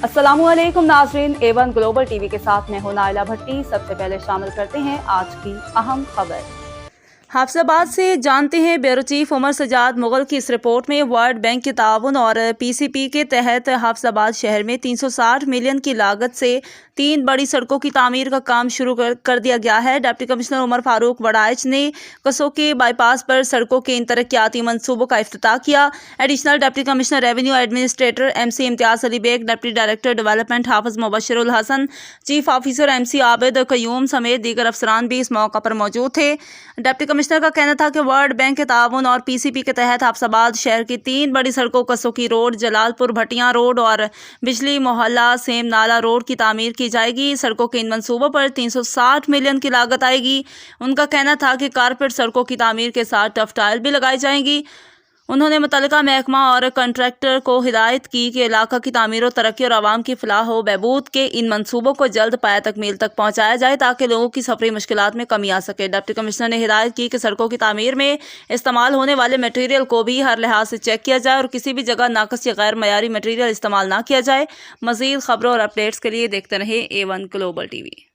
अस्सलामु अलैकुम नाज़रीन, A1 ग्लोबल टीवी के साथ मैं हूं नाइला भट्टी। सबसे पहले शामिल करते हैं आज की अहम खबर। हाफिजाबाद से जानते हैं ब्यूरो चीफ उमर सजाद मुगल की इस रिपोर्ट में वर्ल्ड बैंक के ताउन और PCP के तहत हाफिजाबाद शहर में 360 मिलियन की लागत से 3 बड़ी सड़कों की तामीर का काम शुरू कर दिया गया है। डिप्टी कमिश्नर उमर फारूक वड़ाइच ने कसो के बाईपास पर सड़कों के इन तरक्याती मंसूबों का इफ्तिताह किया। Additional deputy commissioner revenue administrator MC Imtiaz Ali Baig, deputy director development Hafiz Mubashirul Hassan, chief officer MC Abid Qayyum समेत दीगर अफसरान भी इस मौका पर मौजूद थे। डिप्टी कमिश्नर का कहना था कि वर्ल्ड बैंक के ताउन और PCP के तहत हाफिजाबाद शहर की 3 बड़ी सड़कों कसोकी रोड, जलालपुर भटियां रोड और बिजली मोहल्ला सेम नाला रोड की तामीर की जाएगी। सड़कों के इन मंसूबों पर 360 मिलियन की लागत आएगी। उनका कहना था कि कारपेट सड़कों की तामीर के साथ टफ टाइल भी लगाई जाएंगी। उन्होंने मुतल्लिका महकमा और कंट्रैक्टर को हिदायत की कि इलाका की तामीर और तरक्की और आवाम की फलाह व बहबूद के इन मंसूबों को जल्द पाया तकमील तक पहुँचाया जाए ताकि लोगों की सफरी मुश्किलात में कमी आ सके। डिप्टी कमिश्नर ने हिदायत की कि सड़कों की तामीर में इस्तेमाल होने वाले मटीरियल को भी हर लिहाज से चेक किया जाए और किसी भी जगह नाकस या गैर मयारी मटीरियल इस्तेमाल ना किया जाए। मज़ीद खबरों और अपडेट्स के लिए देखते रहें A1 ग्लोबल TV।